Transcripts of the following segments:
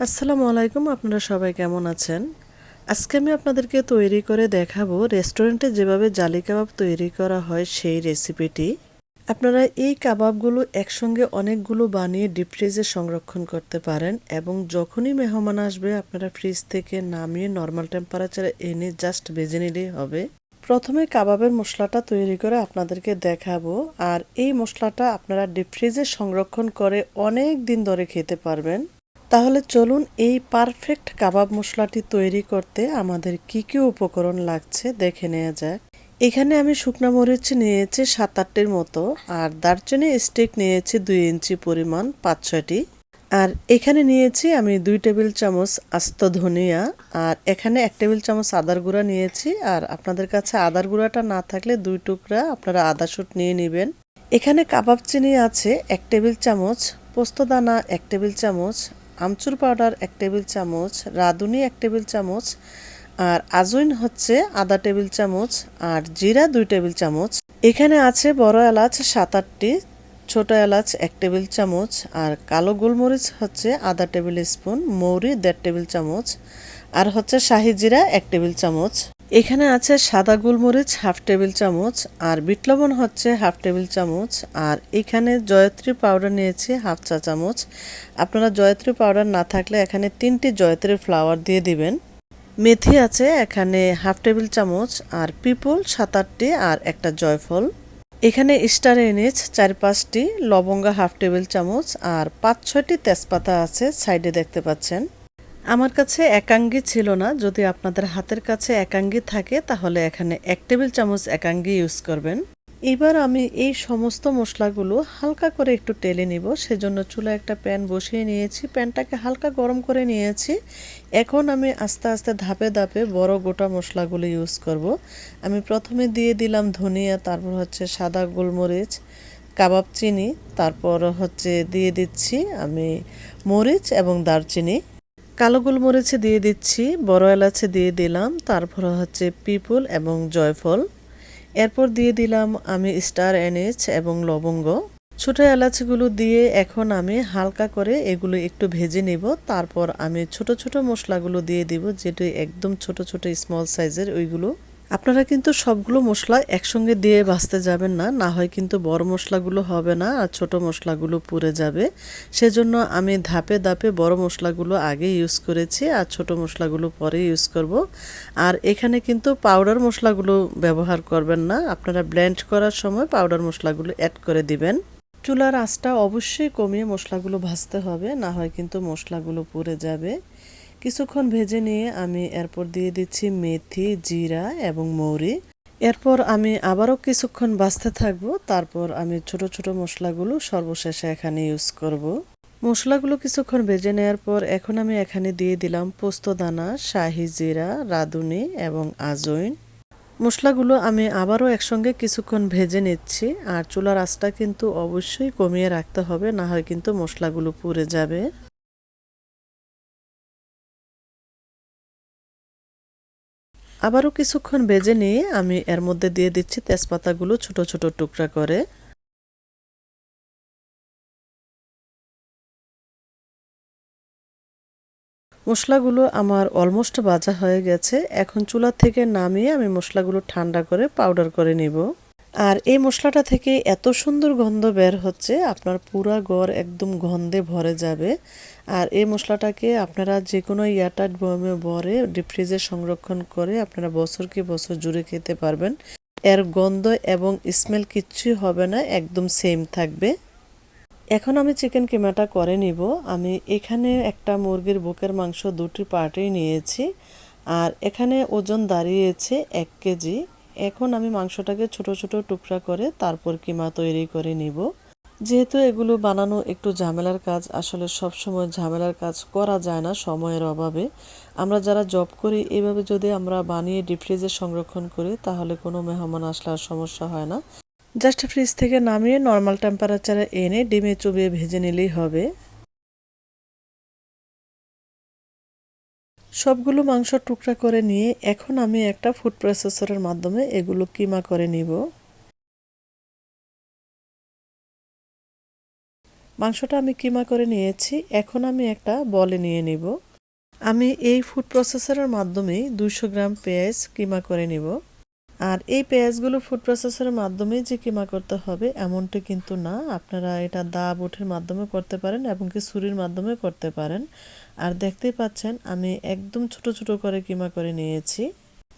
আসসালামু আলাইকুম, আপনারা সবাই কেমন আছেন? আজকে আমি আপনাদেরকে তৈরি করে দেখাবো রেস্টুরেন্টে যেভাবে জালি কাবাব তৈরি করা হয় সেই রেসিপিটি। আপনারা এই কাবাবগুলো একসঙ্গে অনেকগুলো বানিয়ে ডিপ ফ্রিজে সংরক্ষণ করতে পারেন এবং যখনই মেহমান আসবে আপনারা ফ্রিজ থেকে নামিয়ে নর্মাল টেম্পারেচারে এনে জাস্ট ভেজে নিলেই হবে। প্রথমে কাবাবের মশলাটা তৈরি করে আপনাদেরকে দেখাবো, আর এই মশলাটা আপনারা ডিপ ফ্রিজে সংরক্ষণ করে অনেক দিন ধরে খেতে পারবেন। তাহলে চলুন এই পারফেক্ট কাবাব মশলাটি তৈরি করতে আমাদের কি কি উপকরণ লাগছে দেখে নেওয়া যাক। এখানে আমি শুকনা মরিচ নিয়েছি 7-8টির মতো, আর দারচিনি স্টিক নিয়েছি 2 ইঞ্চি পরিমাণ 5-6টি। আর এখানে নিয়েছি আমি 2 টেবিল চামচ আস্ত ধনিয়া, আর এখানে 1 টেবিল চামচ আদার গুঁড়া নিয়েছি। আর আপনাদের কাছে আদার গুঁড়াটা না থাকলে 2 টুকরা আপনারা আদা শুট নিয়ে নেবেন। এখানে কাবাব চিনি আছে 1 টেবিল চামচ, পোস্তদানা 1 টেবিল চামচ, আমচুর পাউডার 1 টেবিল চামচ, রাঁধুনি 1 টেবিল চামচ, আর আজওয়াইন হচ্ছে আধা টেবিল চামচ, আর জিরা 2 টেবিল চামচ। এখানে আছে বড় এলাচ 7-8টি, ছোট এলাচ 1 টেবিল চামচ, আর কালো গোলমরিচ হচ্ছে আধা টেবিল স্পুন, মৌরি 1.5 টেবিল চামচ, আর হচ্ছে শাহি জিরা 1 টেবিল চামচ। এখানে আছে সাদা গোলমরিচ 1/2 টেবিল চামচ, আর বিট লবণ হচ্ছে 1/2 টেবিল চামচ, আর এখানে জয়ত্রী পাউডার নিয়েছি 1/2 চা চামচ। আপনারা জয়ত্রী পাউডার না থাকলে এখানে 3টি জয়ত্রী ফ্লাওয়ার দিয়ে দিবেন। মেথি আছে এখানে 1/2 টেবিল চামচ, আর পিপল 7-8টি, আর একটা জয়ফল। এখানে স্টার এনিজ 4-5টি, লবঙ্গ 1/2 টেবিল চামচ, আর 5-6টি তেজপাতা আছে সাইডে দেখতে পাচ্ছেন। আমার কাছে একাঙ্গি ছিল না, যদি আপনাদের হাতের কাছে একাঙ্গি থাকে তাহলে এখানে 1 টেবিল চামচ একাঙ্গি ইউজ করবেন। এবার আমি এই সমস্ত মশলাগুলো হালকা করে একটু টেলে নিব, সেজন্য চুলায় একটা প্যান বসিয়ে নিয়েছি, প্যানটাকে হালকা গরম করে নিয়েছি। এখন আমি আস্তে আস্তে ধাপে ধাপে বড় গোটা মশলাগুলো ইউজ করব। আমি প্রথমে দিয়ে দিলাম ধনিয়া, তারপর হচ্ছে সাদা গোলমরিচ, কাবাব চিনি, তারপর হচ্ছে দিয়ে দিচ্ছি আমি মরিচ এবং দারচিনি। কালো গোলমরিচে দিয়ে দিচ্ছি, বড় এলাচে দিয়ে দিলাম, তারপর হচ্ছে পিপল এবং জয়ফল। এরপর দিয়ে দিলাম আমি স্টার এনিজ এবং লবঙ্গ। ছোটো এলাচগুলো দিয়ে এখন আমি হালকা করে এগুলো একটু ভেজে নিব। তারপর আমি ছোট ছোট মশলাগুলো দিয়ে দিব, যেটা একদম ছোট ছোট স্মল সাইজের ওইগুলো। আপনারা কিন্তু সবগুলো মশলা একসঙ্গে দিয়ে ভাজতে যাবেন না, না হয় কিন্তু বড় মশলাগুলো হবে না আর ছোট মশলাগুলো পুড়ে যাবে। সেজন্য আমি ধাপে ধাপে বড় মশলাগুলো আগে ইউজ করেছি আর ছোট মশলাগুলো পরে ইউজ করব। আর এখানে কিন্তু পাউডার মশলাগুলো ব্যবহার করবেন না, আপনারা ব্লেন্ড করার সময় পাউডার মশলাগুলো অ্যাড করে দিবেন। চুলার আঁচটা অবশ্যই কমিয়ে মশলাগুলো ভাজতে হবে, না হয় কিন্তু মশলাগুলো পুড়ে যাবে। কিছুক্ষণ ভেজে নিয়ে আমি এরপর দিয়ে দিচ্ছি মেথি, জিরা এবং মৌরি। এরপর আমি আবারও কিছুক্ষণ ভাজতে থাকবো, তারপর আমি ছোট ছোট মশলাগুলো সর্বশেষে এখানে ইউজ করব। মশলাগুলো কিছুক্ষণ ভেজে নেওয়ার পর এখন আমি এখানে দিয়ে দিলাম পোস্তদানা, শাহি জিরা, রাঁধুনি এবং আজওয়াইন। মশলাগুলো আমি আবারও একসঙ্গে কিছুক্ষণ ভেজে নিচ্ছি, আর চুলার আঁচটা কিন্তু অবশ্যই কমিয়ে রাখতে হবে, না হয় কিন্তু মশলাগুলো পুড়ে যাবে। আবারও কিছুক্ষণ ভেজে নিয়ে আমি এর মধ্যে দিয়ে দিচ্ছি তেজপাতাগুলো ছোট ছোট টুকরা করে। মশলাগুলো আমার অলমোস্ট ভাজা হয়ে গেছে, এখন চুলা থেকে নামিয়ে আমি মশলাগুলো ঠান্ডা করে পাউডার করে নিব। আর এই মশলাটা থেকে এত সুন্দর গন্ধ বের হচ্ছে, আপনার পুরা ঘর একদম গন্ধে ভরে যাবে। আর এই মশলাটাকে আপনারা যে কোনো এয়ারটাইট বয়মে ভরে ডিপ ফ্রিজে সংরক্ষণ করে আপনারা বছর কি বছর জুড়ে খেতে পারবেন। এর গন্ধ এবং স্মেল কিচ্ছুই হবে না, একদম সেম থাকবে। এখন আমি চিকেন কিমাটা করে নিব। আমি এখানে একটা মুরগির বুকের মাংস 2টি পার্টেই নিয়েছি, আর এখানে ওজন দাঁড়িয়েছে 1 কেজি। এখন আমি মাংসটাকে ছোট ছোট টুকরা করে তারপর কিমা তৈরি করে নিব। যেহেতু এগুলো বানানো একটু ঝামেলার কাজ, আসলে সব সময় ঝামেলার কাজ করা যায় না সময়ের অভাবে। আমরা যারা জব করি এভাবে যদি আমরা বানিয়ে ডিপ ফ্রিজে সংরক্ষণ করি তাহলে কোনো মেহমান আসলে আর সমস্যা হয় না। জাস্ট ফ্রিজ থেকে নামিয়ে নর্মাল টেম্পারেচারে এনে ডিমে চুবিয়ে ভেজে নিলেই হবে। সবগুলো মাংস টুকরা করে নিয়ে এখন আমি একটা ফুড প্রসেসরের মাধ্যমে এগুলো কিমা করে নিব। মাংসটা আমি কিমা করে নিয়েছি, এখন আমি একটা বলে নিয়ে নিব। আমি এই ফুড প্রসেসরের মাধ্যমেই 200 গ্রাম পেঁয়াজ কিমা করে নিব। আর এই পেঁয়াজগুলো ফুড প্রসেসরের মাধ্যমেই যে কিমা করতে হবে এমনটা কিন্তু না, আপনারা এটা দা বটির মাধ্যমে করতে পারেন এবং কি ছুরির মাধ্যমে করতে পারেন। আর দেখতেই পাচ্ছেন আমি একদম ছোট ছোট করে কিমা করে নিয়েছি।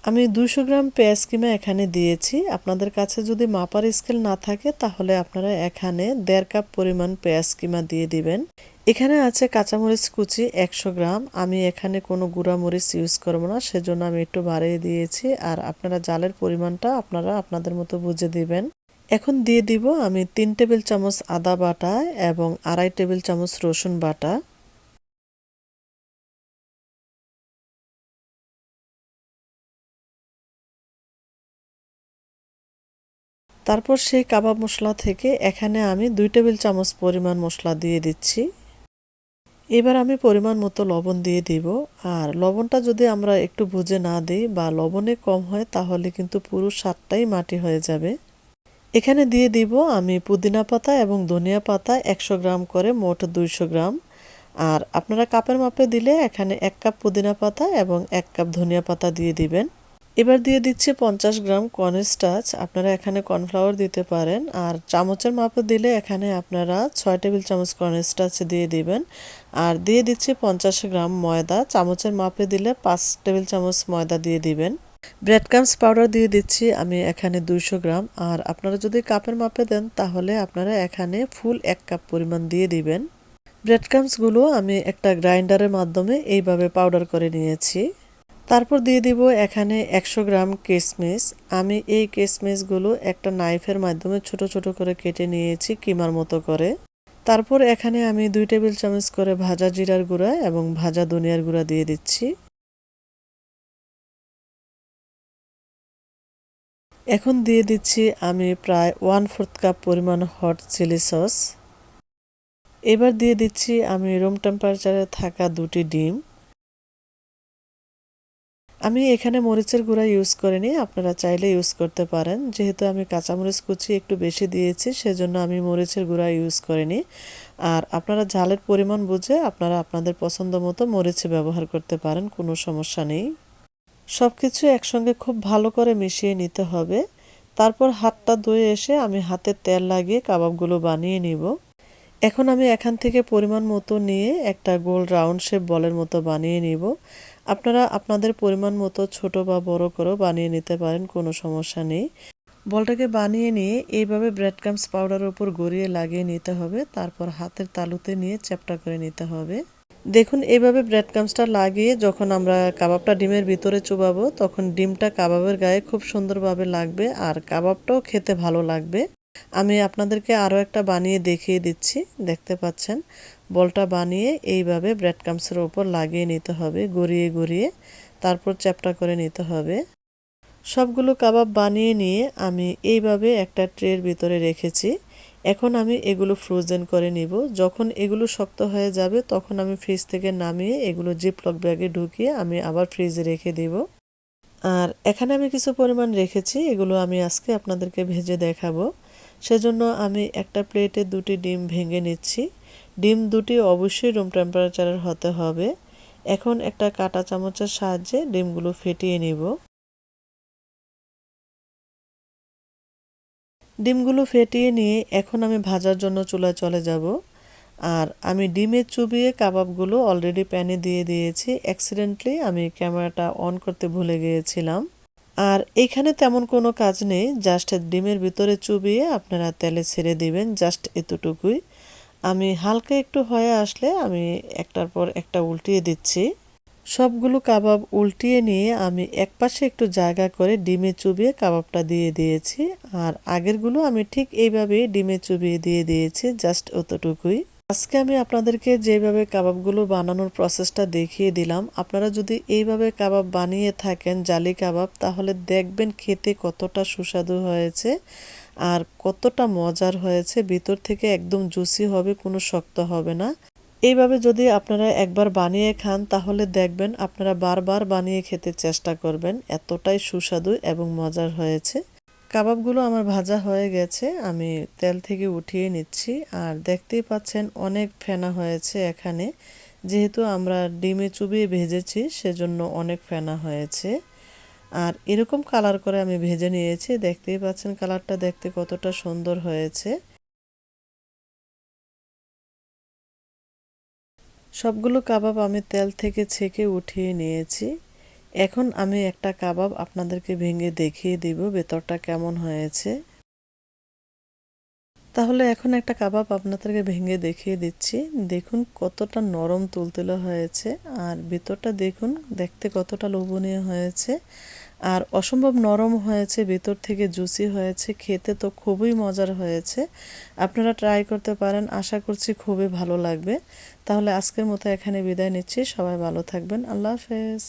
আমি 200 গ্রাম পেঁয়াজ কিমা এখানে দিয়েছি। আপনাদের কাছে যদি মাপার স্কেল না থাকে তাহলে আপনারা এখানে 1.5 কাপ পরিমাণ পেঁয়াজ কিমা দিয়ে দিবেন। এখানে আছে কাঁচামরিচ কুচি 100 গ্রাম। আমি এখানে কোনো গুঁড়া মরিচ ইউজ করব না, সেজন্য আমি একটু বাড়িয়ে দিয়েছি। আর আপনারা জালের পরিমাণটা আপনারা আপনাদের মতো বুঝে দিবেন। এখন দিয়ে দিব আমি 3 টেবিল চামচ আদা বাটা এবং 2.5 টেবিল চামচ রসুন বাটা। তারপর সেই কাবাব মশলা থেকে এখানে আমি 2 টেবিল চামচ পরিমাণ মশলা দিয়ে দিচ্ছি। এবার আমি পরিমাণ মতো লবণ দিয়ে দিব। আর লবণটা যদি আমরা একটু বুঝে না দিই বা লবণে কম হয় তাহলে কিন্তু পুরো স্বাদটাই মাটি হয়ে যাবে। এখানে দিয়ে দিব আমি পুদিনা পাতা এবং ধনিয়া পাতা 100 গ্রাম করে, মোট 200 গ্রাম। আর আপনারা কাপের মাপে দিলে এখানে 1 কাপ পুদিনা পাতা এবং 1 কাপ ধনিয়া পাতা দিয়ে দিবেন। এবার দিয়ে দিচ্ছি 50 গ্রাম কর্নস্টার্চ, আপনারা এখানে কর্নফ্লাওয়ার দিতে পারেন। আর চামচের মাপে দিলে এখানে আপনারা 6 টেবিল চামচ কর্নস্টার্চ দিয়ে দিবেন। আর দিয়ে দিচ্ছি 50 গ্রাম ময়দা, চামচের মাপে দিলে 5 টেবিল চামচ ময়দা দিয়ে দিবেন। ব্রেড ক্রাম্বস পাউডার দিয়ে দিচ্ছি আমি এখানে 200 গ্রাম। আর আপনারা যদি কাপের মাপে দেন তাহলে আপনারা এখানে ফুল 1 কাপ পরিমাণ দিয়ে দিবেন। ব্রেড ক্রাম্বসগুলো আমি একটা গ্রাইন্ডারের মাধ্যমে এইভাবে পাউডার করে নিয়েছি। তারপর দিয়ে দিব এখানে 100 গ্রাম কিশমিশ। আমি এই কিশমিশগুলো একটা নাইফের মাধ্যমে ছোট ছোট করে কেটে নিয়েছি কিমার মতো করে। তারপর এখানে আমি 2 টেবিল চামচ করে ভাজা জিরার গুঁড়া এবং ভাজা ধনিয়ার গুঁড়া দিয়ে দিচ্ছি। এখন দিয়ে দিচ্ছি আমি প্রায় 1/4 কাপ পরিমাণ হট চিলি সস। এবার দিয়ে দিচ্ছি আমি রুম টেম্পারেচারে থাকা 2টি ডিম। আমি এখানে মরিচের গুঁড়া ইউজ করিনি, আপনারা চাইলে ইউজ করতে পারেন। যেহেতু আমি কাঁচামরিচ কুচি একটু বেশি দিয়েছি সেজন্য আমি মরিচের গুঁড়া ইউজ করিনি। আর আপনারা ঝালের পরিমাণ বুঝে আপনারা আপনাদের পছন্দ মতো মরিচ ব্যবহার করতে পারেন, কোনো সমস্যা নেই। সব কিছু একসঙ্গে খুব ভালো করে মিশিয়ে নিতে হবে। তারপর হাতটা ধুয়ে এসে আমি হাতে তেল লাগিয়ে কাবাবগুলো বানিয়ে নিব। এখন আমি এখান থেকে পরিমাণ মতো নিয়ে একটা গোল রাউন্ড শেপ বলের মতো বানিয়ে নিব। আপনারা আপনাদের পরিমাণ মতো ছোট বা বড় করেও বানিয়ে নিতে পারেন, কোনো সমস্যা নেই। বলটাকে বানিয়ে নিয়ে এইভাবে ব্রেড ক্রাম্বস পাউডারের উপর গড়িয়ে লাগিয়ে নিতে হবে। তারপর হাতের তালুতে নিয়ে চ্যাপটা করে নিতে হবে। দেখুন এইভাবে ব্রেড ক্রাম্বসটা লাগিয়ে যখন আমরা কাবাবটা ডিমের ভিতরে চুবাবো তখন ডিমটা কাবাবের গায়ে খুব সুন্দরভাবে লাগবে আর কাবাবটাও খেতে ভালো লাগবে। আমি আপনাদেরকে আরও একটা বানিয়ে দেখিয়ে দিচ্ছি, দেখতে পাচ্ছেন। বলটা বানিয়ে এইভাবে ব্রেড ক্রাম্বসের উপর লাগিয়ে নিতে হবে গড়িয়ে গড়িয়ে, তারপর চ্যাপটা করে নিতে হবে। সবগুলো কাবাব বানিয়ে নিয়ে আমি এইভাবে একটা ট্রের ভিতরে রেখেছি। এখন আমি এগুলো ফ্রোজেন করে নিব। যখন এগুলো শক্ত হয়ে যাবে তখন আমি ফ্রিজ থেকে নামিয়ে এগুলো জিপলক ব্যাগে ঢুকিয়ে আমি আবার ফ্রিজে রেখে দিব। আর এখানে আমি কিছু পরিমাণ রেখেছি, এগুলো আমি আজকে আপনাদেরকে ভেজে দেখাবো। সেজন্য আমি একটা প্লেটে 2টি ডিম ভেঙে নিচ্ছি। ডিম 2টি অবশ্যই রুম টেম্পারেচারের হতে হবে। এখন একটা কাঁটা চামচের সাহায্যে ডিমগুলো ফেটিয়ে নিব। ডিমগুলো ফেটিয়ে নিয়ে এখন আমি ভাজার জন্য চুলায় চলে যাব। আর আমি ডিমে চুবিয়ে কাবাবগুলো অলরেডি প্যানে দিয়ে দিয়েছি। অ্যাক্সিডেন্টলি আমি ক্যামেরাটা অন করতে ভুলে গিয়েছিলাম। আর এখানে তেমন কোনো কাজ নেই, জাস্ট ডিমের ভিতরে চুবিয়ে আপনারা তেলে ছেড়ে দিবেন, জাস্ট এতটুকুই। আমি হালকা একটু হয়ে আসলে আমি একটার পর একটা উল্টিয়ে দিচ্ছি। সবগুলো কাবাব উল্টিয়ে নিয়ে আমি একপাশে একটু জায়গা করে ডিমে চুবিয়ে কাবাবটা দিয়ে দিয়েছি। আর আগেরগুলো আমি ঠিক এইভাবেই ডিমে চুবিয়ে দিয়ে দিয়েছি, জাস্ট অতটুকুই। আজকে আমি আপনাদেরকে যেভাবে কাবাবগুলো বানানোর প্রসেসটা দেখিয়ে দিলাম, আপনারা যদি এইভাবে কাবাব বানিয়ে থাকেন জালি কাবাব, তাহলে দেখবেন খেতে কতটা সুস্বাদু হয়েছে আর কতটা মজার হয়েছে। ভিতর থেকে একদম জুসি হবে, কোনো শক্ত হবে না। এইভাবে যদি আপনারা একবার বানিয়ে খান তাহলে দেখবেন আপনারা বারবার বানিয়ে খেতে চেষ্টা করবেন, এতটাই সুস্বাদু এবং মজার হয়েছে। কাবাবগুলো আমার ভাজা হয়ে গেছে, আমি তেল থেকে উঠিয়ে নিচ্ছি। আর দেখতেই পাচ্ছেন অনেক ফেনা হয়েছে এখানে, যেহেতু আমরা ডিমে চুবিয়ে ভেজেছি সেজন্য অনেক ফেনা হয়েছে। আর এরকম কালার করে আমি ভেজে নিয়েছি, দেখতেই পাচ্ছেন কালারটা দেখতে কতটা সুন্দর হয়েছে। সবগুলো কাবাব আমি তেল থেকে ছেঁকে উঠিয়ে নিয়েছি। এখন আমি একটা কাবাব আপনাদেরকে ভেঙে দেখিয়ে দিব ভেতরটা কেমন হয়েছে। তাহলে এখন একটা কাবাব আপনাদেরকে ভেঙে দেখিয়ে দিচ্ছি। দেখুন কতটা নরম তুলতুলে হয়েছে, আর ভিতরটা দেখুন দেখতে কতটা লোভনীয় হয়েছে, আর অসম্ভব নরম হয়েছে, ভিতর থেকে জুসি হয়েছে, খেতে তো খুবই মজার হয়েছে। আপনারা ট্রাই করতে পারেন, আশা করছি খুবই ভালো লাগবে। তাহলে আজকের মতো এখানে বিদায় নিচ্ছি, সবাই ভালো থাকবেন, আল্লাহ হাফেজ।